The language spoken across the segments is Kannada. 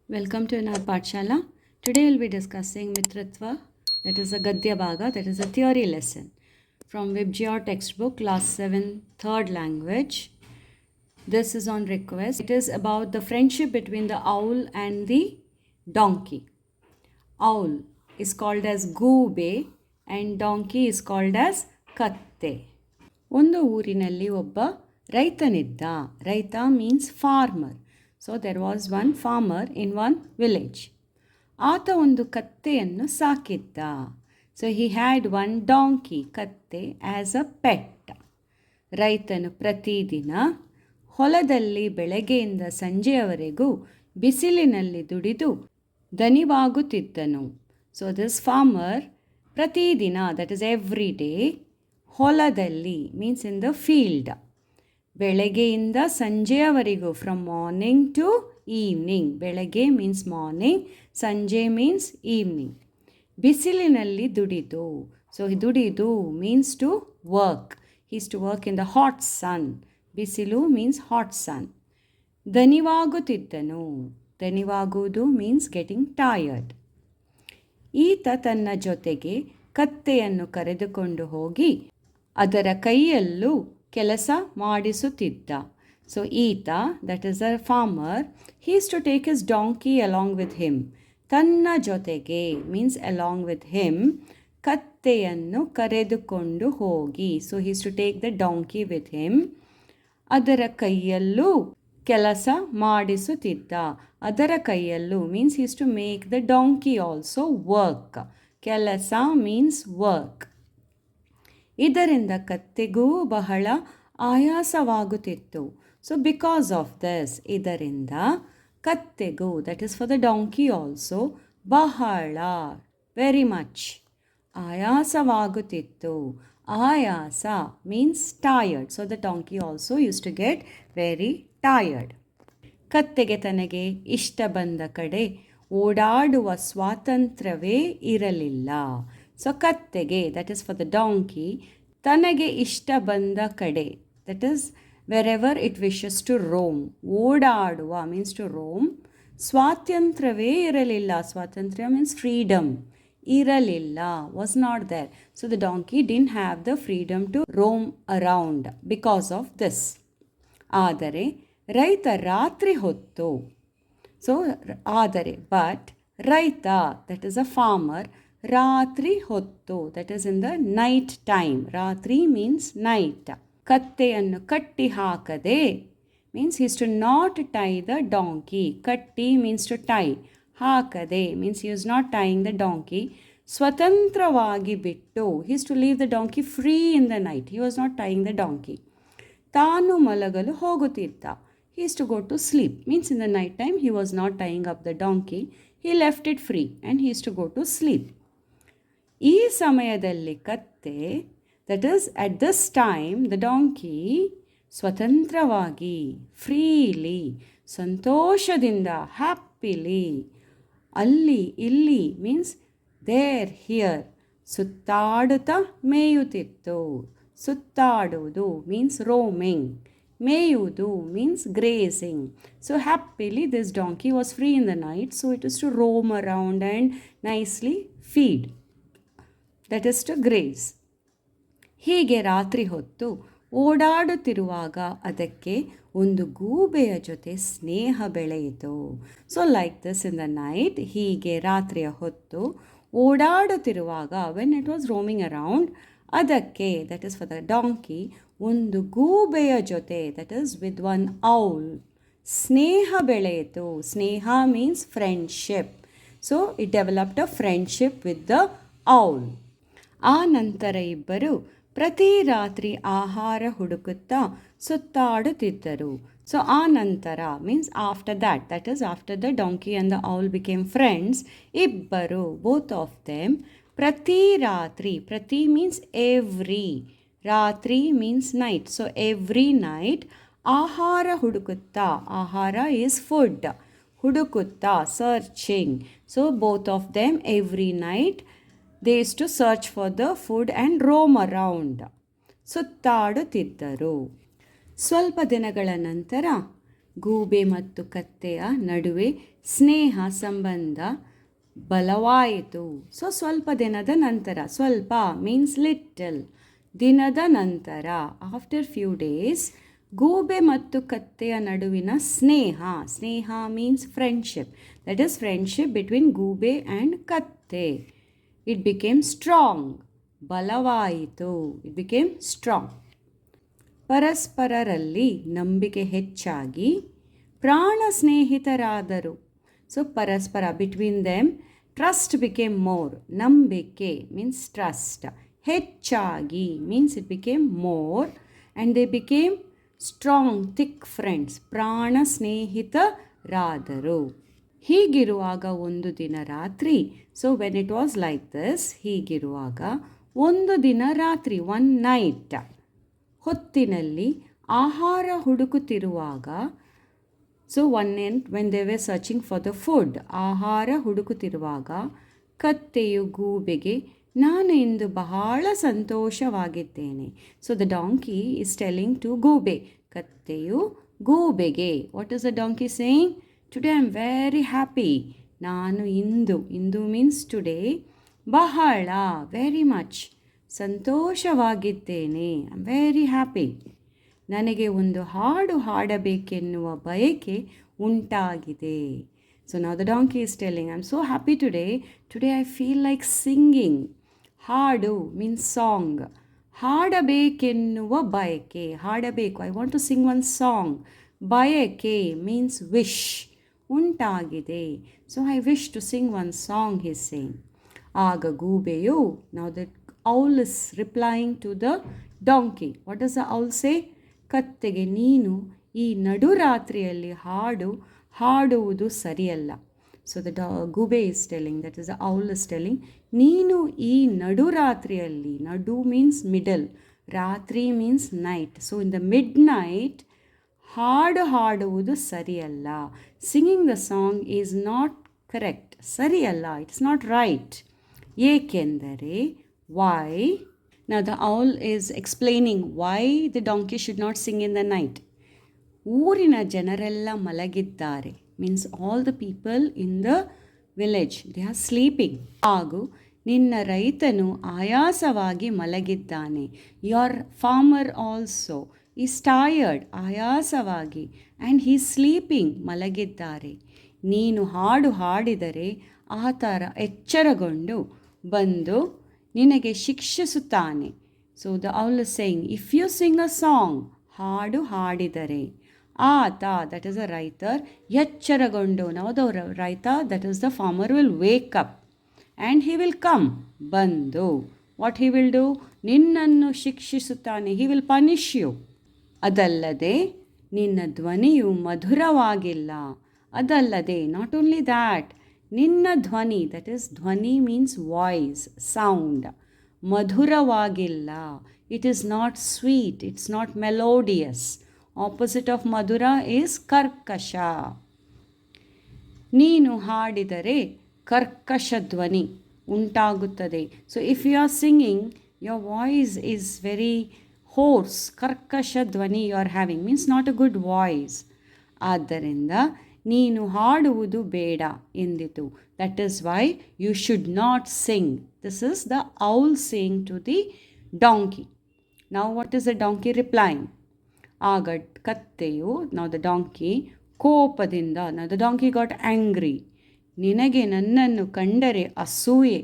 Welcome to our Pathshala. Today we'll be discussing Mitratva, that is a Gadya Bhaga, that is a theory lesson from Vibgyor textbook, class 7, third language. This is on request. It is about the friendship between the owl and the donkey. Owl is called as Goobe and donkey is called as Katte. ಒಂದು ಊರಿನಲ್ಲಿ ಒಬ್ಬ ರೈತನಿದ್ದ. ರೈತ means farmer. So there was one farmer in one village. ಆತ ಒಂದು ಕತ್ತೆಯನ್ನು ಸಾಕಿದ್ದ. So he had one donkey, ಕತ್ತೆ, ಆ್ಯಸ್ ಅ ಪೆಟ್. ರೈತನು ಪ್ರತಿದಿನ ಹೊಲದಲ್ಲಿ ಬೆಳಗ್ಗೆಯಿಂದ ಸಂಜೆಯವರೆಗೂ ಬಿಸಿಲಿನಲ್ಲಿ ದುಡಿದು ದಣಿವಾಗುತ್ತಿದ್ದನು. ಸೊ ದಿಸ್ ಫಾರ್ಮರ್ ಪ್ರತಿದಿನ, ದಟ್ ಇಸ್ ಎವ್ರಿ ಡೇ, ಹೊಲದಲ್ಲಿ ಮೀನ್ಸ್ ಇನ್ ದ ಫೀಲ್ಡ್, ಬೆಳಗ್ಗೆಯಿಂದ ಸಂಜೆಯವರೆಗೂ, ಫ್ರಮ್ ಮಾರ್ನಿಂಗ್ ಟು ಈವ್ನಿಂಗ್. ಬೆಳಗ್ಗೆ ಮೀನ್ಸ್ ಮಾರ್ನಿಂಗ್, ಸಂಜೆ ಮೀನ್ಸ್ ಈವ್ನಿಂಗ್. ಬಿಸಿಲಿನಲ್ಲಿ ದುಡಿದು. ಸೊ ದುಡಿದು means to work. Is to work in the hot sun. ಬಿಸಿಲು ಮೀನ್ಸ್ ಹಾಟ್ ಸನ್. ದಣಿವಾಗುತ್ತಿದ್ದನು. ದಣಿವಾಗುವುದು ಮೀನ್ಸ್ ಗೆಟಿಂಗ್ ಟಯರ್ಡ್. ಈತ ತನ್ನ ಜೊತೆಗೆ ಕತ್ತೆಯನ್ನು ಕರೆದುಕೊಂಡು ಹೋಗಿ ಅದರ ಕೈಯಲ್ಲೂ ಕೆಲಸ ಮಾಡಿಸುತ್ತಿದ್ದ. ಸೊ ಈತ, that is a farmer, he is to take his donkey along with him. ತನ್ನ ಜೊತೆಗೆ ಮೀನ್ಸ್ ಅಲಾಂಗ್ ವಿತ್ ಹಿಮ್, ಕತ್ತೆಯನ್ನು ಕರೆದುಕೊಂಡು ಹೋಗಿ. So he is to take the donkey with him. ಅದರ ಕೈಯಲ್ಲೂ ಕೆಲಸ ಮಾಡಿಸುತ್ತಿದ್ದ. ಅದರ ಕೈಯಲ್ಲೂ means he is to make the donkey also work. ಕೆಲಸ ಮೀನ್ಸ್ ವರ್ಕ್. ಇದರಿಂದ ಕತ್ತೆಗೂ ಬಹಳ ಆಯಾಸವಾಗುತ್ತಿತ್ತು. ಸೊ ಬಿಕಾಸ್ ಆಫ್ ದಿಸ್, ಇದರಿಂದ ಕತ್ತೆಗೂ, that is for the donkey also, ಬಹಳ, ವೆರಿ ಮಚ್, ಆಯಾಸವಾಗುತ್ತಿತ್ತು. ಆಯಾಸ means tired. So the donkey also use to get very tired. ಕತ್ತೆಗೆ ತನಗೆ ಇಷ್ಟ ಬಂದ ಕಡೆ ಓಡಾಡುವ ಸ್ವಾತಂತ್ರ್ಯವೇ ಇರಲಿಲ್ಲ. ಸೊ ಕತ್ತೆಗೆ, that is for the donkey, ತನಗೆ ಇಷ್ಟ ಬಂದ ಕಡೆ, that is wherever it wishes to roam. ಓಡಾಡುವ ಮೀನ್ಸ್ ಟು ರೋಮ್. ಸ್ವಾತಂತ್ರ್ಯವೇ ಇರಲಿಲ್ಲ. ಸ್ವಾತಂತ್ರ್ಯ ಮೀನ್ಸ್ ಫ್ರೀಡಮ್. ಇರಲಿಲ್ಲ, was not there. So the donkey didn't have the freedom to roam around because of this. ಆದರೆ ರೈತ ರಾತ್ರಿ ಹೊತ್ತು, ಸೊ ಆದರೆ ಬಟ್ ರೈತ, ದಟ್ ಈಸ್ ಅ ಫಾರ್ಮರ್, ರಾತ್ರಿ ಹೊತ್ತು, that is in the night time. ರಾತ್ರಿ ಮೀನ್ಸ್ ನೈಟ್. ಕತ್ತೆಯನ್ನು ಕಟ್ಟಿ ಹಾಕದೆ means is to not tie the donkey. ಕಟ್ಟಿ ಮೀನ್ಸ್ ಟು ಟೈ. ಹಾಕದೆ means he is not tying the donkey. ಸ್ವತಂತ್ರವಾಗಿ ಬಿಟ್ಟು, he's to leave the donkey free in the night. He was not tying the donkey. ತಾನು ಮಲಗಲು ಹೋಗುತ್ತಿದ್ದ. he is to go to sleep. Means in the night time he was not tying up the donkey. He left it free and he is to go to sleep. ಈ ಸಮಯದಲ್ಲಿ ಕತ್ತೆ, that is at this time the donkey, ಸ್ವತಂತ್ರವಾಗಿ, ಫ್ರೀಲಿ, ಸಂತೋಷದಿಂದ, ಹ್ಯಾಪಿಲಿ, ಅಲ್ಲಿ ಇಲ್ಲಿ ಮೀನ್ಸ್ ದೇರ್ ಹಿಯರ್, ಸುತ್ತಾಡುತ್ತಾ ಮೇಯುತ್ತಿತ್ತು. ಸುತ್ತಾಡುವುದು ಮೀನ್ಸ್ ರೋಮಿಂಗ್. ಮೇಯುವುದು means grazing. So happily this donkey was free in the night, so it is to roam around and nicely feed, that is to graze. ಹೀಗೆ ರಾತ್ರಿ ಹೊತ್ತು ಓಡಾಡುತ್ತಿರುವಾಗ ಅದಕ್ಕೆ ಒಂದು ಗೂಬೆಯ ಜೊತೆ ಸ್ನೇಹ ಬೆಳೆಯಿತು. So like this in the night, ಹೀಗೆ ರಾತ್ರಿಯ ಹೊತ್ತು ಓಡಾಡುತ್ತಿರುವಾಗ, when it was roaming around, ಅದಕ್ಕೆ, that is for the donkey, ಒಂದು ಗೂಬೆಯ ಜೊತೆ, that is with one owl, ಸ್ನೇಹ ಬೆಳೆಯಿತು. ಸ್ನೇಹ means friendship. So it developed a friendship with the owl. ಆ ನಂತರ ಇಬ್ಬರು ಪ್ರತಿ ರಾತ್ರಿ ಆಹಾರ ಹುಡುಕುತ್ತಾ ಸುತ್ತಾಡುತ್ತಿದ್ದರು. ಸೊ ಆ ನಂತರ means after that, that is after the donkey and the owl became friends. ಇಬ್ಬರು, ಬೋತ್ ಆಫ್ ದೆಮ್, ಪ್ರತಿ ರಾತ್ರಿ, ಪ್ರತಿ ಮೀನ್ಸ್ ಎವ್ರಿ, ರಾತ್ರಿ means night. So every night ಆಹಾರ ಹುಡುಕುತ್ತಾ, ಆಹಾರ ಈಸ್ ಫುಡ್, ಹುಡುಕುತ್ತಾ, searching. So both of them every night they is to search for the food and roam around. ಸುತ್ತಾಡುತ್ತಿದ್ದರು. ಸ್ವಲ್ಪ ದಿನಗಳ ನಂತರ ಗೂಬೆ ಮತ್ತು ಕತ್ತೆಯ ನಡುವೆ ಸ್ನೇಹ ಸಂಬಂಧ ಬಲವಾಯಿತು. ಸೊ ಸ್ವಲ್ಪ ದಿನದ ನಂತರ, ಸ್ವಲ್ಪ ಮೀನ್ಸ್ ಲಿಟಲ್, ದಿನದ ನಂತರ, ಆಫ್ಟರ್ ಫ್ಯೂ ಡೇಸ್, ಗೂಬೆ ಮತ್ತು ಕತ್ತೆಯ ನಡುವಿನ ಸ್ನೇಹ, ಸ್ನೇಹ means friendship, that is friendship between ಗೂಬೆ ಆ್ಯಂಡ್ ಕತ್ತೆ, ಇಟ್ ಬಿಕೇಮ್ ಸ್ಟ್ರಾಂಗ್, ಬಲವಾಯಿತು, ಇಟ್ ಬಿಕೇಮ್ ಸ್ಟ್ರಾಂಗ್. ಪರಸ್ಪರರಲ್ಲಿ ನಂಬಿಕೆ ಹೆಚ್ಚಾಗಿ ಪ್ರಾಣ ಸ್ನೇಹಿತರಾದರು. ಸೊ ಪರಸ್ಪರ, between them, trust became more, ನಂಬಿಕೆ ಮೀನ್ಸ್ ಟ್ರಸ್ಟ್, ಹೆಚ್ಚಾಗಿ means it became more, and they became strong thick friends, ಪ್ರಾಣ ಸ್ನೇಹಿತರಾದರು. ಹೀಗಿರುವಾಗ ಒಂದು ದಿನ ರಾತ್ರಿ, so when it was like this, ಹೀಗಿರುವಾಗ ಒಂದು ದಿನ ರಾತ್ರಿ, ಒನ್ ನೈಟ್, ಹೊತ್ತಿನಲ್ಲಿ ಆಹಾರ ಹುಡುಕುತ್ತಿರುವಾಗ, so when they were searching for the food, ಆಹಾರ ಹುಡುಕುತ್ತಿರುವಾಗ ಕತ್ತೆಯು ಗೂಬೆಗೆ, ನಾನು ಇಂದು ಬಹಳ ಸಂತೋಷವಾಗಿದ್ದೇನೆ. So the donkey is telling to ಗೂಬೆ, ಕತ್ತೆಯು ಗೂಬೆಗೆ, what is the donkey saying? Today I am very happy, ನಾನು ಇಂದು ಮೀನ್ಸ್ ಟುಡೇ, ಬಹಳ ವೆರಿ ಮಚ್ ಸಂತೋಷವಾಗಿದ್ದೇನೆ, ಐ ಆಮ್ ವೆರಿ ಹ್ಯಾಪಿ, ನನಗೆ ಒಂದು ಹಾಡು ಹಾಡಬೇಕೆನ್ನುವ ಬಯಕೆ ಉಂಟಾಗಿದೆ. So now the donkey is telling, I am so happy today I feel like singing. ಹಾಡು ಮೀನ್ಸ್ ಸಾಂಗ್, ಹಾಡಬೇಕೆನ್ನುವ ಬಯಕೆ, ಹಾಡಬೇಕು, I want to sing one song. ಬಯಕೆ ಮೀನ್ಸ್ ವಿಶ್, ಉಂಟಾಗಿದೆ. So I wish to sing one song, he saying. ಆಗ ಗೂಬೆಯು, now the owl is replying to the donkey, what does the owl say? ಕತ್ತೆಗೆ, ನೀನು ಈ ನಡುರಾತ್ರಿಯಲ್ಲಿ ಹಾಡುವುದು ಸರಿಯಲ್ಲ. ಸೊ ದ ಗೂಬೆ is telling, that is the owl is telling, ನೀನು ಈ ನಡುರಾತ್ರಿಯಲ್ಲಿ, ನಡು ಮೀನ್ಸ್ ಮಿಡಲ್, ರಾತ್ರಿ means night, so in the midnight ಹಾಡುವುದು ಸರಿಯಲ್ಲ. Singing the song is not correct, ಸರಿಯಲ್ಲ, ಇಟ್ಸ್ ನಾಟ್ ರೈಟ್. ಏಕೆಂದರೆ, Y? Now the owl is explaining why the donkey should not sing in the night. ಊರಿನ ಜನರೆಲ್ಲ ಮಲಗಿದ್ದಾರೆ, means all the people in the village, they are sleeping. ಹಾಗೂ ನಿನ್ನ ರೈತನು ಆಯಾಸವಾಗಿ ಮಲಗಿದ್ದಾನೆ, your farmer also is tired, ಆಯಾಸವಾಗಿ, ಆ್ಯಂಡ್ ಹೀ ಸ್ಲೀಪಿಂಗ್, ಮಲಗಿದ್ದಾರೆ. ನೀನು ಹಾಡಿದರೆ ಆ ಥರ ಎಚ್ಚರಗೊಂಡು ಬಂದು ನಿನಗೆ ಶಿಕ್ಷಿಸುತ್ತಾನೆ. So the owl is saying, if you sing a song, ಹಾಡಿದರೆ, ಆತ, ದಟ್ ಈಸ್ ಅ ರೈತರ್, ಎಚ್ಚರಗೊಂಡು, ನಾವು ದ ರೈತ, that is the farmer, will wake up and he will come, ಬಂದು, ವಾಟ್ ಹಿ ವಿಲ್ ಡೂ? ನಿನ್ನನ್ನು ಶಿಕ್ಷಿಸುತ್ತಾನೆ, ಹಿ ವಿಲ್ ಪನಿಷ್ ಯು. ಅದಲ್ಲದೆ ನಿನ್ನ ಧ್ವನಿಯು ಮಧುರವಾಗಿಲ್ಲ, ಅದಲ್ಲದೆ, ನಾಟ್ ಓನ್ಲಿ ದ್ಯಾಟ್, ನಿನ್ನ ಧ್ವನಿ, ದಟ್ ಈಸ್ ಧ್ವನಿ ಮೀನ್ಸ್ ವಾಯ್ಸ್, ಸೌಂಡ್, ಮಧುರವಾಗಿಲ್ಲ, it is not sweet, it's not melodious. Opposite of ಮಧುರ ಈಸ್ ಕರ್ಕಶ. ನೀನು ಹಾಡಿದರೆ ಕರ್ಕಶ ಧ್ವನಿ ಉಂಟಾಗುತ್ತದೆ. So if you are singing, your voice is very hoarse, ಕರ್ಕಶ ಧ್ವನಿ you are having, means not a good voice. ಆದ್ದರಿಂದ ನೀನು ಹಾಡುವುದು ಬೇಡ ಎಂದಿತು. That is why you should not sing. This is the owl saying to the donkey. Now what is the donkey replying? ಆಗ ಕತ್ತೆಯು, ನೌ ದ ಡಾಂಕಿ, ಕೋಪದಿಂದ, now the donkey got angry, ನಿನಗೆ ನನ್ನನ್ನು ಕಂಡರೆ ಅಸೂಯೆ.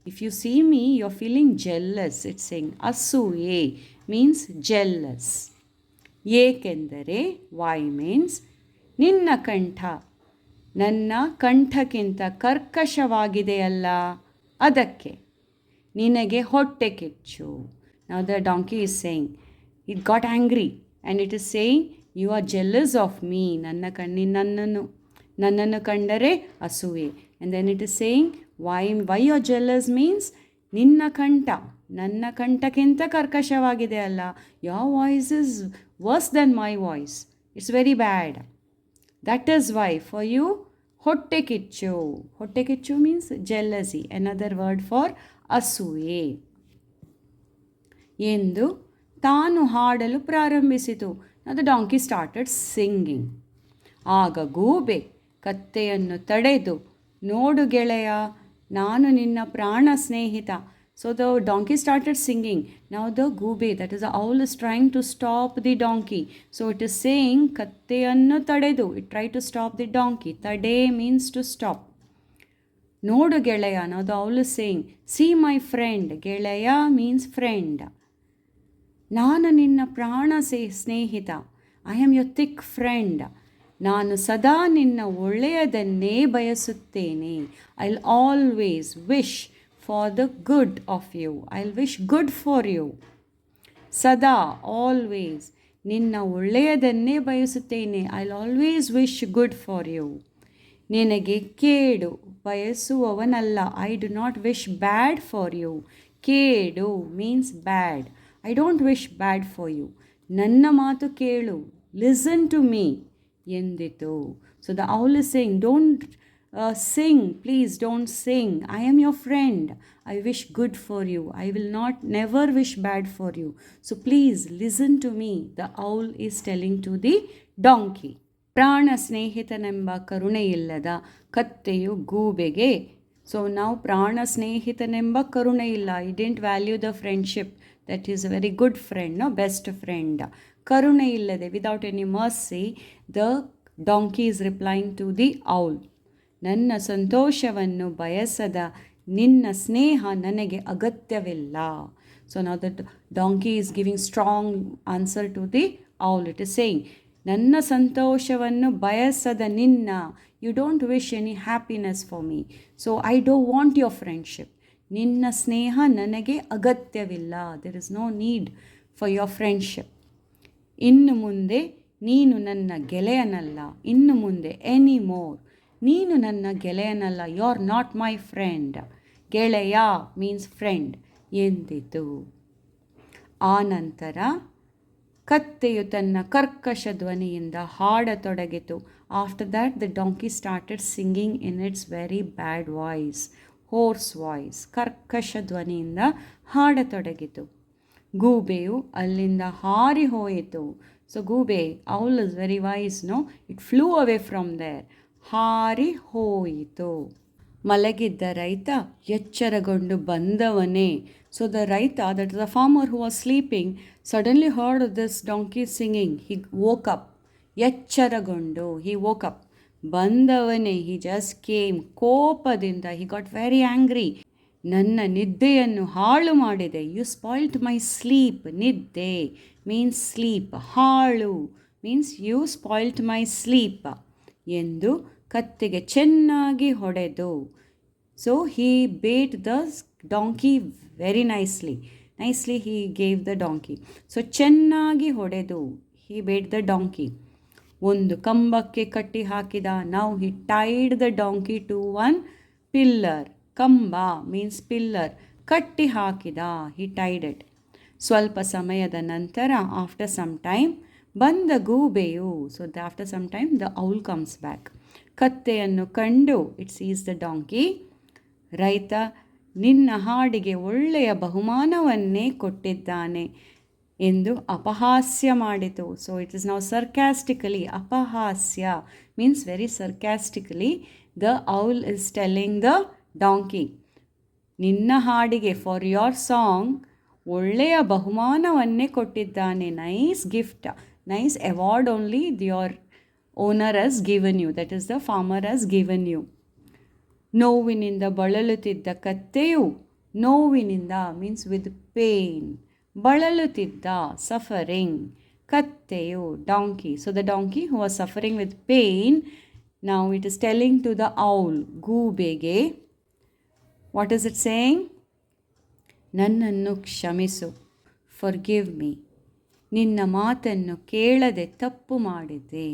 If you see me, you are feeling jealous, it's saying ಅಸೂಯೆ ಮೀನ್ಸ್ ಜೆಲ್ಲಸ್. ಏಕೆಂದರೆ, ವೈ ಮೀನ್ಸ್, ನಿನ್ನ ಕಂಠ ನನ್ನ ಕಂಠಕ್ಕಿಂತ ಕರ್ಕಶವಾಗಿದೆಯಲ್ಲ, ಅದಕ್ಕೆ ನಿನಗೆ ಹೊಟ್ಟೆ ಕಿಚ್ಚು. Now the donkey is saying, it got angry and it is saying, you are jealous of me, ನನ್ನನ್ನು ಕಂಡರೆ ಅಸೂಯೆ. And then it is saying, why you are jealous means, ನಿನ್ನ ಕಂಠ ನನ್ನ ಕಂಠಕ್ಕಿಂತ ಕರ್ಕಶವಾಗಿದೆ ಅಲ್ಲ, your voice is worse than my voice, it's very bad. That is why for you ಹೊಟ್ಟೆ ಕಿಚ್ಚು. ಹೊಟ್ಟೆ ಕಿಚ್ಚು means jealousy, another word for ಅಸೂಯೆ ಎಂದು ತಾನು ಹಾಡಲು ಪ್ರಾರಂಭಿಸಿತು. The donkey started singing. ಆಗ ಗೂಬೆ ಕತ್ತೆಯನ್ನು ತಡೆದು, ನೋಡು ಗೆಳೆಯ, ನಾನು ನಿನ್ನ ಪ್ರಾಣ ಸ್ನೇಹಿತ. So the donkey started singing. Now the ಗೂಬೆ, that is the owl, is trying to stop the donkey. So it is saying ಕತ್ತೆಯನ್ನು ತಡೆದು, it try to stop the donkey. ತಡೆ ಮೀನ್ಸ್ ಟು ಸ್ಟಾಪ್. ನೋಡು ಗೆಳೆಯ, now the owl is saying see my friend. ಗೆಳೆಯ ಮೀನ್ಸ್ ಫ್ರೆಂಡ್. ನಾನು ನಿನ್ನ ಪ್ರಾಣ ಸ್ನೇಹಿತ. I am your thick friend. ನಾನು ಸದಾ ನಿನ್ನ ಒಳ್ಳೆಯದನ್ನೇ ಬಯಸುತ್ತೇನೆ. I will always wish for the good of you. I will wish good for you. ಸದಾ, ಆಲ್ವೇಸ್, ನಿನ್ನ ಒಳ್ಳೆಯದನ್ನೇ ಬಯಸುತ್ತೇನೆ. I will always wish good for you. ನಿನಗೆ ಕೇಡು ಬಯಸುವವನಲ್ಲ. I do not wish bad for you. ಕೇಡು means bad. I don't wish bad for you. ನನ್ನ ಮಾತು ಕೇಳು, ಲಿಸನ್ ಟು ಮೀ ಎಂದಿತು. So the owl is saying, don't sing, please don't sing. I am your friend. I wish good for you. I will not never wish bad for you. So please listen to me. The owl is telling to the donkey. ಪ್ರಾಣ ಸ್ನೇಹಿತನೆಂಬ ಕರುಣೆಯಿಲ್ಲದ ಕತ್ತೆಯು ಗೂಬೆಗೆ. ಸೊ ನಾವು ಪ್ರಾಣ ಸ್ನೇಹಿತನೆಂಬ ಕರುಣೆ ಇಲ್ಲ. I didn't value the friendship. That is a very good friend, no best friend. ಕರುಣೆ ಇಲ್ಲದೆ, without any mercy, the donkey is replying to the owl. ನನ್ನ ಸಂತೋಷವನ್ನು ಬಯಸದ ನಿನ್ನ ಸ್ನೇಹ ನನಗೆ ಅಗತ್ಯವಿಲ್ಲ. ಸೊ ನಾವು that donkey is giving strong answer to the owl. It is saying, ನನ್ನ ಸಂತೋಷವನ್ನು ಬಯಸದ ನಿನ್ನ, you don't wish any happiness for me, so I don't want your friendship. ನಿನ್ನ ಸ್ನೇಹ ನನಗೆ ಅಗತ್ಯವಿಲ್ಲ. There is no need for your friendship. ಇನ್ನು ಮುಂದೆ ನೀನು ನನ್ನ ಗೆಳೆಯನಲ್ಲ. ಇನ್ನು ಮುಂದೆ, ಎನಿ ಮೋರ್, ನೀನು ನನ್ನ ಗೆಳೆಯನಲ್ಲ. You are not my friend. ಗೆಳೆಯ ಮೀನ್ಸ್ ಫ್ರೆಂಡ್ ಎಂದಿತು. ಆ ನಂತರ ಕತ್ತೆಯು ತನ್ನ ಕರ್ಕಶ ಧ್ವನಿಯಿಂದ ಹಾಡತೊಡಗಿತು. After that the donkey started singing in its very bad voice, hoarse voice. ಕರ್ಕಶ ಧ್ವನಿಯಿಂದ ಹಾಡತೊಡಗಿತು. ಗೂಬೆಯು ಅಲ್ಲಿಂದ ಹಾರಿ ಹೋಯಿತು. ಸೊ ಗೂಬೆ, owl is very wise, no, it flew away from there. ಹಾರಿ ಹೋಯಿತು. ಮಲಗಿದ್ದ ರೈತ ಎಚ್ಚರಗೊಂಡು ಬಂದವನೇ. ಸೊ ದ ರೈತ, that is the farmer who was sleeping, suddenly heard this donkey singing. He woke up. ಎಚ್ಚರಗೊಂಡು, ಹಿ ವೋಕ್ ಅಪ್. ಬಂದವನೇ, ಹಿ ಜಸ್ಟ್ ಕೇಮ್. ಕೋಪದಿಂದ, ಹಿ ಗಾಟ್ ವೆರಿ ಆ್ಯಂಗ್ರಿ. ನನ್ನ ನಿದ್ದೆಯನ್ನು ಹಾಳು ಮಾಡಿದೆ. You spoiled my sleep. ನಿದ್ದೆ ಮೀನ್ಸ್ ಸ್ಲೀಪ್. ಹಾಳು means you spoiled my sleep ಎಂದು ಕತ್ತೆಗೆ ಚೆನ್ನಾಗಿ ಹೊಡೆದು. So he beat the donkey very nicely. He gave the donkey. So ಚೆನ್ನಾಗಿ ಹೊಡೆದು, ಹಿ ಬೇಟ್ ದ ಡಾಂಕಿ. ಒಂದು ಕಂಬಕ್ಕೆ ಕಟ್ಟಿ ಹಾಕಿದ. Now he tied the donkey to one pillar. ಕಂಬ ಮೀನ್ಸ್ ಪಿಲ್ಲರ್. ಕಟ್ಟಿ ಹಾಕಿದ, ಹಿ ಟೈಡ್ ಇಟ್. ಸ್ವಲ್ಪ ಸಮಯದ ನಂತರ, ಆಫ್ಟರ್ ಸಮ್ ಟೈಮ್, ಬಂದ ಗೂಬೆಯು. So after some time the owl comes back. ಕತ್ತೆಯನ್ನು ಕಂಡು ಇಟ್ ಸೀಸ್ ದ ಡಾಂಕಿ. ರೈತ ನಿನ್ನ ಹಾಡಿಗೆ ಒಳ್ಳೆಯ ಬಹುಮಾನವನ್ನೇ ಕೊಟ್ಟಿದ್ದಾನೆ ಎಂದು ಅಪಹಾಸ್ಯ ಮಾಡಿತು. So it is now sarcastically. ಅಪಹಾಸ್ಯ means very sarcastically the owl is telling the donkey, ನಿನ್ನ ಹಾಡಿಗೆ, ಫಾರ್ ಯೋರ್ ಸಾಂಗ್, ಒಳ್ಳೆಯ ಬಹುಮಾನವನ್ನೇ ಕೊಟ್ಟಿದ್ದಾನೆ. Nice gift, nice award only your owner has given you, that is the farmer has given you. ನೋವಿನಿಂದ ಬಳಲುತ್ತಿದ್ದ ಕತ್ತೆಯು, ನೋವಿನಿಂದ ಮೀನ್ಸ್ ವಿತ್ ಪೇನ್, ಬಳಲುತ್ತಿದ್ದ, ಸಫರಿಂಗ್, ಕತ್ತೆಯು, donkey. So the donkey who was suffering with pain. Now it is telling to the owl, ಗೂಬೆಗೆ, what is it saying? ನನ್ನನ್ನು ಕ್ಷಮಿಸು, ಫರ್ಗಿವ್ ಮೀ. ನಿನ್ನ ಮಾತನ್ನು ಕೇಳದೆ ತಪ್ಪು ಮಾಡಿದೆ.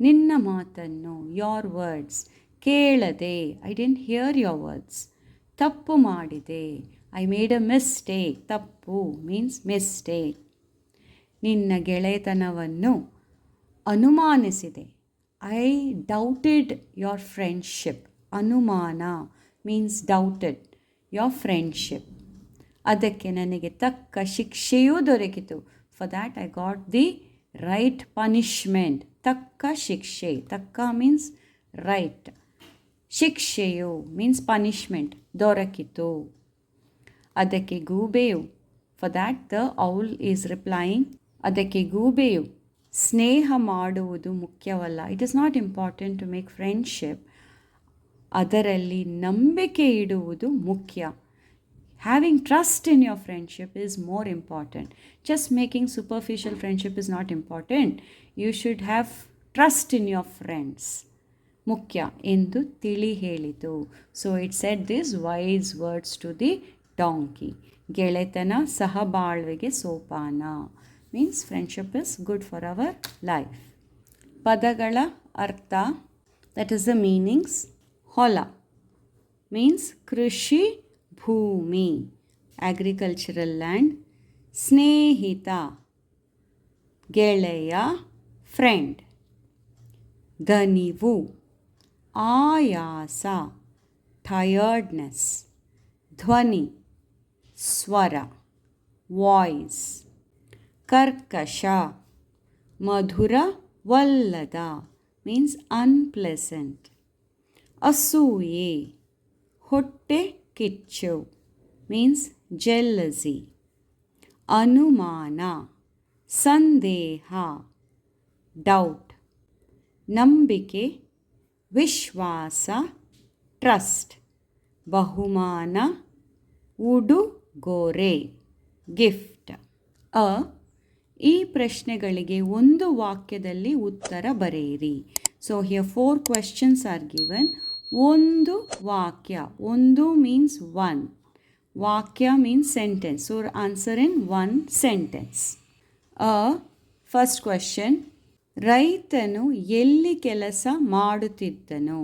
ನಿನ್ನ ಮಾತನ್ನು, ಯೋರ್ ವರ್ಡ್ಸ್, ಕೇಳದೆ, I didn't hear your words. ತಪ್ಪು ಮಾಡಿದೆ, ಐ ಮೇಡ್ ಅ ಮಿಸ್ಟೇಕ್. ತಪ್ಪು ಮೀನ್ಸ್ ಮಿಸ್ಟೇಕ್. ನಿನ್ನ ಗೆಳೆತನವನ್ನು ಅನುಮಾನಿಸಿದೆ. I doubted your friendship. ಅನುಮಾನ ಮೀನ್ಸ್ ಡೌಟೆಡ್ ಯೋರ್ ಫ್ರೆಂಡ್ಶಿಪ್. ಅದಕ್ಕೆ ನನಗೆ ತಕ್ಕ ಶಿಕ್ಷೆಯೂ ದೊರಕಿತು. For that I got the right punishment. ತಕ್ಕ ಶಿಕ್ಷೆ. ತಕ್ಕ ಮೀನ್ಸ್ ರೈಟ್. ಶಿಕ್ಷೆಯು ಮೀನ್ಸ್ ಪನಿಷ್ಮೆಂಟ್ ದೊರಕಿತು. ಅದಕ್ಕೆ ಗೂಬೆಯು, for that the owl is replying, ಅದಕ್ಕೆ ಗೂಬೆಯು ಸ್ನೇಹ ಮಾಡುವುದು ಮುಖ್ಯವಲ್ಲ. It is not important to make friendship. ಅದರಲ್ಲಿ ನಂಬಿಕೆ ಇಡುವುದು ಮುಖ್ಯ. Having trust in your friendship is more important. Just making superficial friendship is not important. You should have trust in your friends. ಮುಖ್ಯ ಎಂದು ತಿಳಿ ಹೇಳಿತು. So it said this wise words to the donkey. ಗೆಳೆತನ ಸಹಬಾಳ್ವೆಗೆ ಸೋಪಾನ. Means friendship is good for our life. ಪದಗಳ ಅರ್ಥ, ದಟ್ ಈಸ್ ದ ಮೀನಿಂಗ್ಸ್. ಹೊಲ ಮೀನ್ಸ್ ಕೃಷಿ ಭೂಮಿ, ಅಗ್ರಿಕಲ್ಚರಲ್ ಲ್ಯಾಂಡ್. ಸ್ನೇಹಿತ ಗೆಳೆಯ, ಫ್ರೆಂಡ್. ದನಿವು ಆಯಾಸ, ಟಯರ್ಡ್ನೆಸ್. ಧ್ವನಿ ಸ್ವರ, ವಾಯ್ಸ್. ಕರ್ಕಶ ಮಧುರವಲ್ಲದ ಮೀನ್ಸ್ ಅನ್ಪ್ಲೆಸೆಂಟ್. ಅಸೂಯೆ ಹೊಟ್ಟೆ ಕಿಚ್ಚು ಮೀನ್ಸ್ ಜೆಲ್ಲಸಿ. ಅನುಮಾನ ಸಂದೇಹ, ಡೌಟ್. ನಂಬಿಕೆ ವಿಶ್ವಾಸ, ಟ್ರಸ್ಟ್. ಬಹುಮಾನ ಉಡುಗೊರೆ, ಗಿಫ್ಟ್. ಈ ಪ್ರಶ್ನೆಗಳಿಗೆ ಒಂದು ವಾಕ್ಯದಲ್ಲಿ ಉತ್ತರ ಬರೆಯಿರಿ. So here 4 questions are given. ಒಂದು ವಾಕ್ಯ, ಒಂದು ಮೀನ್ಸ್ ಒನ್, ವಾಕ್ಯ means sentence. So answer in 1 sentence. First question, ರೈತನು ಎಲ್ಲಿ ಕೆಲಸ ಮಾಡುತ್ತಿದ್ದನು?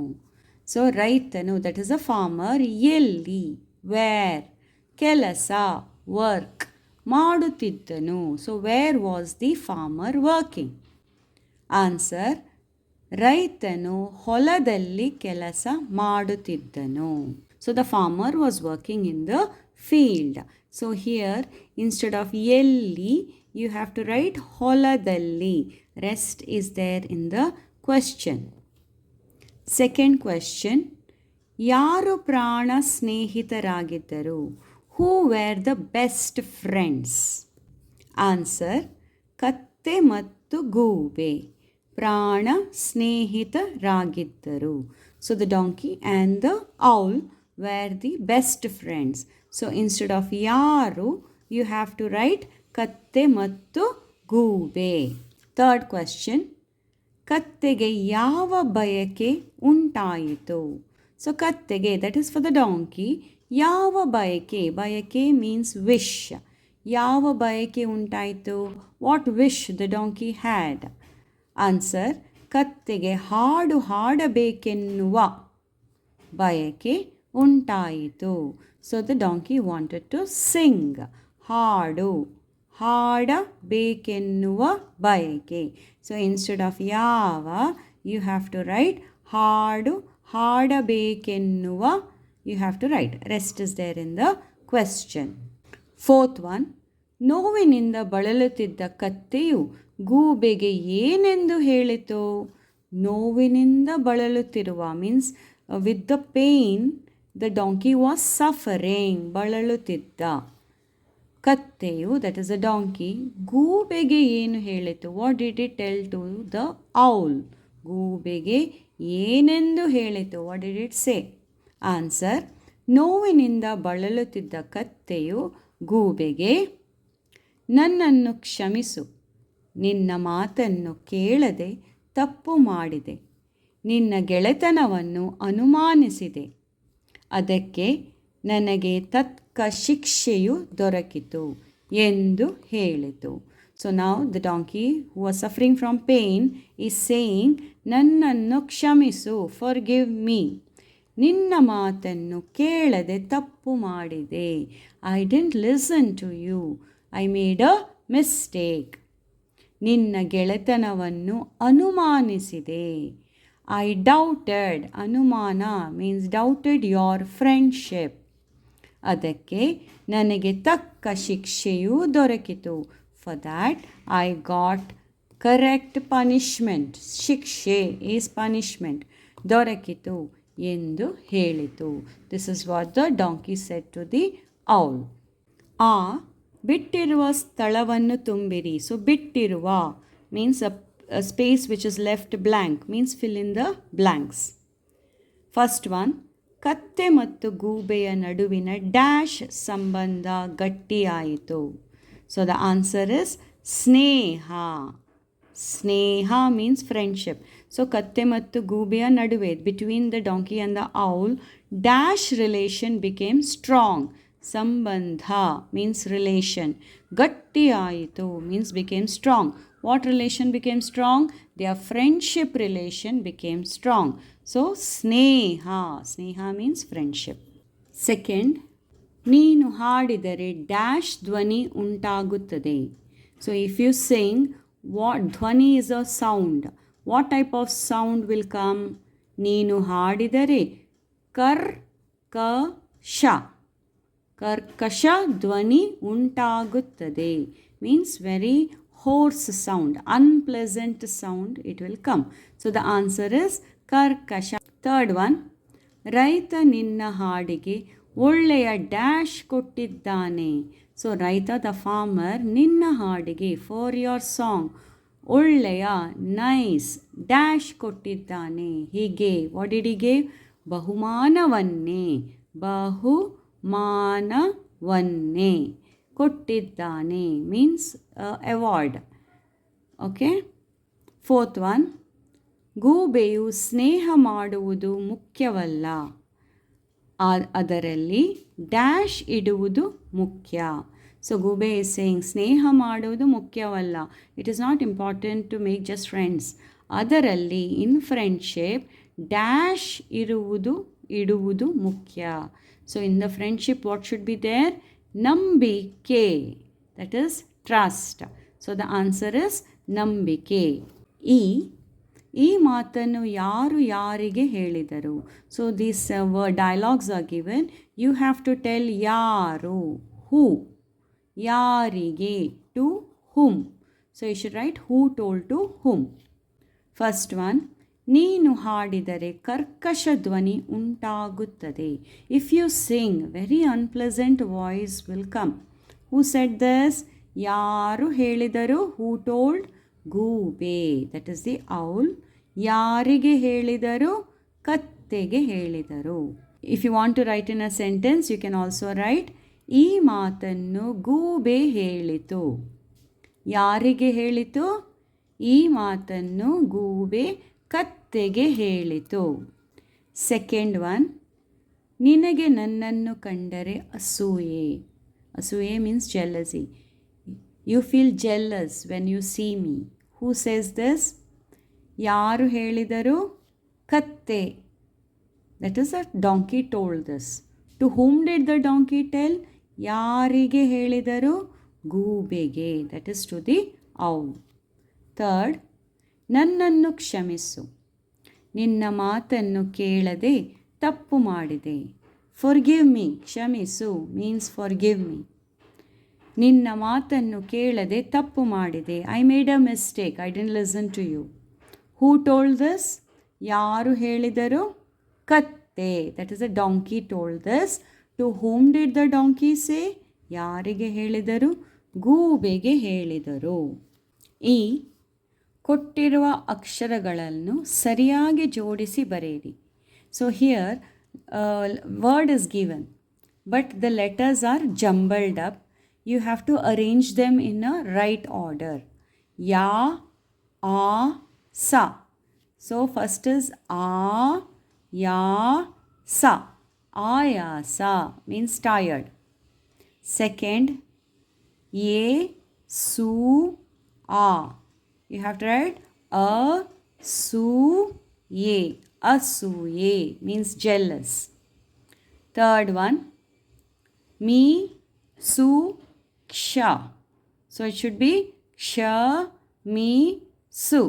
ಸೊ ರೈತನು, ದಟ್ ಈಸ್ ಅ ಫಾರ್ಮರ್. ಎಲ್ಲಿ, ವೇರ್. ಕೆಲಸ, ವರ್ಕ್. ಮಾಡುತ್ತಿದ್ದನು, so where was the farmer working? Answer, ರೈತನು ಹೊಲದಲ್ಲಿ ಕೆಲಸ ಮಾಡುತ್ತಿದ್ದನು. So the farmer was working in the field. So here instead of ಎಲ್ಲಿ you have to write ಹೊಲದಲ್ಲಿ. Rest is there in the question. Second question, ಯಾರು ಪ್ರಾಣ ಸ್ನೇಹಿತರಾಗಿದ್ದರು? Who were the best friends? Answer, ಕತ್ತೆ ಮತ್ತು ಗೂಬೆ ಪ್ರಾಣ ಸ್ನೇಹಿತರಾಗಿದ್ದರು. So the donkey and the owl were the best friends. So instead of ಯಾರು, you have to write ಕತ್ತೆ ಮತ್ತು ಗೂಬೆ. ಥರ್ಡ್ ಕ್ವೆಶ್ಚನ್, ಕತ್ತೆಗೆ ಯಾವ ಬಯಕೆ ಉಂಟಾಯಿತು? ಸೊ ಕತ್ತೆಗೆ, that is for the donkey, ಯಾವ ಬಯಕೆ? ಬಯಕೆ ಮೀನ್ಸ್ ವಿಶ್. ಯಾವ ಬಯಕೆ ಉಂಟಾಯಿತು? What wish the donkey had? Answer, ಕತ್ತೆಗೆ ಹಾಡು ಹಾಡಬೇಕೆನ್ನುವ ಬಯಕೆ ಉಂಟಾಯಿತು. So the donkey wanted to sing. ಹಾಡು, ಹಾಡಬೇಕೆನ್ನುವ ಬಯಕೆ. ಸೊ ಇನ್ಸ್ಟೆಡ್ ಆಫ್ ಯಾವ, ಯು ಹ್ಯಾವ್ ಟು ರೈಟ್ ಹಾಡು ಹಾಡಬೇಕೆನ್ನುವ. You have to write. Rest is there in the question. Fourth one, ನೋವಿನಿಂದ ಬಳಲುತ್ತಿದ್ದ ಕತ್ತೆಯು ಗೂಬೆಗೆ ಏನೆಂದು ಹೇಳಿತು? ನೋವಿನಿಂದ ಬಳಲುತ್ತಿರುವ means with the pain the donkey was suffering. ಬಳಲುತ್ತಿದ್ದ ಕತ್ತೆಯು, ದಟ್ ಇಸ್ ಅ ಡಾಂಕಿ, ಗೂಬೆಗೆ ಏನು ಹೇಳಿತು? What did it tell to the owl? ಗೂಬೆಗೆ ಏನೆಂದು ಹೇಳಿತು? What did it say? Answer, ನೋವಿನಿಂದ ಬಳಲುತ್ತಿದ್ದ ಕತ್ತೆಯು ಗೂಬೆಗೆ, ನನ್ನನ್ನು ಕ್ಷಮಿಸು, ನಿನ್ನ ಮಾತನ್ನು ಕೇಳದೆ ತಪ್ಪು ಮಾಡಿದೆ, ನಿನ್ನ ಗೆಳೆತನವನ್ನು ಅನುಮಾನಿಸಿದೆ, ಅದಕ್ಕೆ ನನಗೆ ತಕ್ಕ ಶಿಕ್ಷೆಯು ದೊರಕಿತು ಎಂದು ಹೇಳಿತು. So now the donkey who was suffering from pain is saying, ನನ್ನನ್ನು ಕ್ಷಮಿಸು, ಫಾರ್ಗಿವ್ ಮೀ, ನಿನ್ನ ಮಾತನ್ನು ಕೇಳದೆ ತಪ್ಪು ಮಾಡಿದೆ. I didn't listen to you, I made a mistake. ನಿನ್ನ ಗೆಳೆತನವನ್ನು ಅನುಮಾನಿಸಿದೆ. ಐ ಡೌಟೆಡ್, ಅನುಮಾನ ಮೀನ್ಸ್ ಡೌಟೆಡ್ ಯೋರ್ ಫ್ರೆಂಡ್ಶಿಪ್. ಅದಕ್ಕೆ ನನಗೆ ತಕ್ಕ ಶಿಕ್ಷೆಯೂ ದೊರಕಿತು. For that I got correct punishment, ಶಿಕ್ಷೆ ಈಸ್ ಪನಿಷ್ಮೆಂಟ್, ದೊರಕಿತು ಎಂದು ಹೇಳಿತು. This is what the donkey said to the owl. ಆ ಬಿಟ್ಟಿರುವ ಸ್ಥಳವನ್ನು ತುಂಬಿರಿ. ಸೊ ಬಿಟ್ಟಿರುವ means a space which is left blank, means fill in the blanks. First one, ಕತ್ತೆ ಮತ್ತು ಗೂಬೆಯ ನಡುವಿನ ಡ್ಯಾಶ್ ಸಂಬಂಧ ಗಟ್ಟಿಯಾಯಿತು. ಸೊ ದ ಆನ್ಸರ್ ಇಸ್ ಸ್ನೇಹ. ಸ್ನೇಹ ಮೀನ್ಸ್ ಫ್ರೆಂಡ್ಶಿಪ್. ಸೊ ಕತ್ತೆ ಮತ್ತು ಗೂಬೆಯ ನಡುವೆ, between the donkey and the owl, dash relation became strong. ಸಂಬಂಧ ಮೀನ್ಸ್ ರಿಲೇಷನ್. ಗಟ್ಟಿಯಾಯಿತು means became strong. What relation became strong? Their friendship relation became strong. So, sneha. Sneha means friendship. Second, ನೀನು ಹಾಡಿದರೆ ಡ್ಯಾಶ್ ಧ್ವನಿ ಉಂಟಾಗುತ್ತದೆ. So, if you sing, what ಧ್ವನಿ is a sound. What type of sound will come? ನೀನು ಹಾಡಿದರೆ ಕರ್ಕಶ. ಕರ್ಕಶ ಧ್ವನಿ ಉಂಟಾಗುತ್ತದೆ. Means very hoarse sound, unpleasant sound it will come. So the answer is karkasha. Third one, ರೈತ ನಿನ್ನ ಹಾಡಿಗೆ ಒಳ್ಳೆಯ ಡ್ಯಾಶ್ ಕೊಟ್ಟಿದ್ದಾನೆ. ಸೊ ರೈತ ದ ಫಾರ್ಮರ್ ನಿನ್ನ ಹಾಡಿಗೆ, ಫಾರ್ ಯೋರ್ ಸಾಂಗ್, ಒಳ್ಳೆಯ ನೈಸ್ ಡ್ಯಾಶ್ ಕೊಟ್ಟಿದ್ದಾನೆ. ಹೀಗೆ ವಾಟ್ ಡಿಡ್ ಹಿ ಗೇವ್? ಬಹುಮಾನವನ್ನೇ. ಬಹುಮಾನವನ್ನೇ ಕೊಟ್ಟಿದ್ದಾನೆ means award. Okay. Fourth one, ಗೂಬೆಯು ಸ್ನೇಹ ಮಾಡುವುದು ಮುಖ್ಯವಲ್ಲ, ಅದರಲ್ಲಿ ಡ್ಯಾಶ್ ಇಡುವುದು ಮುಖ್ಯ. ಸೊ ಗೂಬೆ ಇಸ್ ಸೇಯಿಂಗ್ ಸ್ನೇಹ ಮಾಡುವುದು ಮುಖ್ಯವಲ್ಲ. It is not important to make just friends. ಅದರಲ್ಲಿ ಇನ್ ಫ್ರೆಂಡ್ಶಿಪ್ ಡ್ಯಾಶ್ ಇಡುವುದು ಮುಖ್ಯ. So in the friendship what should be there? ನಂಬಿಕೆ, that is trust. So the answer is ನಂಬಿಕೆ. ಈ ಮಾತನ್ನು ಯಾರು ಯಾರಿಗೆ ಹೇಳಿದರು? So these dialogues are given. You have to tell ಯಾರು, who, ಯಾರಿಗೆ, to whom. So you should write who told to whom. First one, ನೀನು ಹಾಡಿದರೆ ಕರ್ಕಶ ಧ್ವನಿ ಉಂಟಾಗುತ್ತದೆ. If you sing, very unpleasant voice will come. Who said this? ಯಾರು ಹೇಳಿದರು? Who told? ಗೂಬೆ, ದಟ್ ಇಸ್ ದಿ ಔಲ್. ಯಾರಿಗೆ ಹೇಳಿದರು? ಕತ್ತೆಗೆ ಹೇಳಿದರು. If you want to write in a sentence, you can also write ಈ ಮಾತನ್ನು ಗೂಬೆ ಹೇಳಿತು. ಯಾರಿಗೆ ಹೇಳಿತು? ಈ ಮಾತನ್ನು ಗೂಬೆ ಕತ್ತೆಗೆ ಹೇಳಿತು. ಸೆಕೆಂಡ್ ಒನ್, ನಿನಗೆ ನನ್ನನ್ನು ಕಂಡರೆ ಅಸೂಯೆ. ಅಸೂಯೆ means jealousy. You feel jealous when you see me. Who says this? ಯಾರು ಹೇಳಿದರು? ಕತ್ತೆ. That is a donkey told this. To whom did the donkey tell? ಯಾರಿಗೆ ಹೇಳಿದರು? ಗೂಬೆಗೆ. That is to the owl. Third, ನನ್ನನ್ನು ಕ್ಷಮಿಸು. ನಿನ್ನ ಮಾತನ್ನು ಕೇಳದೆ ತಪ್ಪು ಮಾಡಿದೆ. Forgive me. ಕ್ಷಮಿಸು ಮೀನ್ಸ್ ಫಾರ್ಗಿವ್ ಮೀ. ನಿನ್ನ ಮಾತನ್ನು ಕೇಳದೆ ತಪ್ಪು ಮಾಡಿದೆ. I made a mistake. I didn't listen to you. Who told this? ಯಾರು ಹೇಳಿದರು? ಕತ್ತೆ. That is a donkey told this. To whom did the donkey say? ಯಾರಿಗೆ ಹೇಳಿದರು? ಗೂಬೆಗೆ ಹೇಳಿದರು. ಈ ಕೊಟ್ಟಿರುವ ಅಕ್ಷರಗಳನ್ನು ಸರಿಯಾಗಿ ಜೋಡಿಸಿ ಬರೆಯಿರಿ. So here word is given, but the letters are jumbled up. You have to arrange them in a right order. Ya, a, sa. So first is a, ya, sa. Ayasa means tired. Second, ye, su, a. You have to write a-su-ye. Asuye means jealous. Third one, me, su, ksha. So it should be ksha, me, su.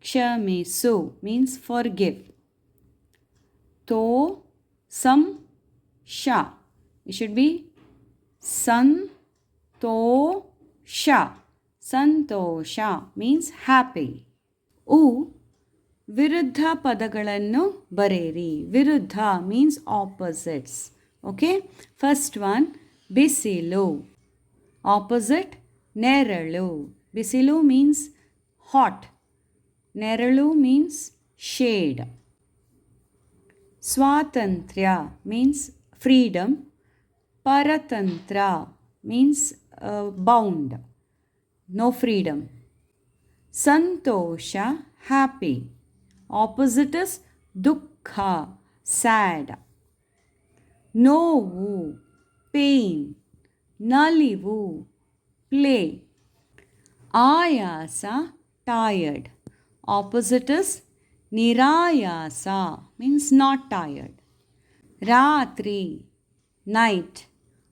Ksha, me, su means forgive. To, sam, sha. It should be san, to, sha. ಸಂತೋಷ ಮೀನ್ಸ್ ಹ್ಯಾಪಿ. ಉ ವಿರುದ್ಧ ಪದಗಳನ್ನು ಬರೆಯಿರಿ. ವಿರುದ್ಧ means opposites. Okay, first one ಬಿಸಿಲು. ಆಪೋಸಿಟ್ ನೆರಳು. ಬಿಸಿಲು ಮೀನ್ಸ್ ಹಾಟ್, ನೆರಳು ಮೀನ್ಸ್ ಶೇಡ್. ಸ್ವಾತಂತ್ರ್ಯ ಮೀನ್ಸ್ ಫ್ರೀಡಮ್. ಪರತಂತ್ರ ಮೀನ್ಸ್ ಬೌಂಡ್, no freedom. ಸಂತೋಷ happy. Opposite is ದುಃಖ sad. ನೋವು pain. ನಲಿವು play. ಆಯಾಸ tired. Opposite is ನಿರಾಯಾಸ means not tired. ರಾತ್ರಿ night.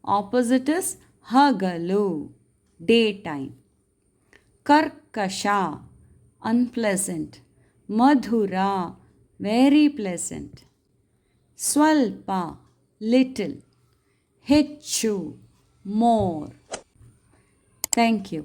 Opposite is ಹಗಲು daytime. ಕರ್ಕಶ unpleasant. ಮಧುರ very pleasant. ಸ್ವಲ್ಪ little. ಹೆಚ್ಚು more. Thank you.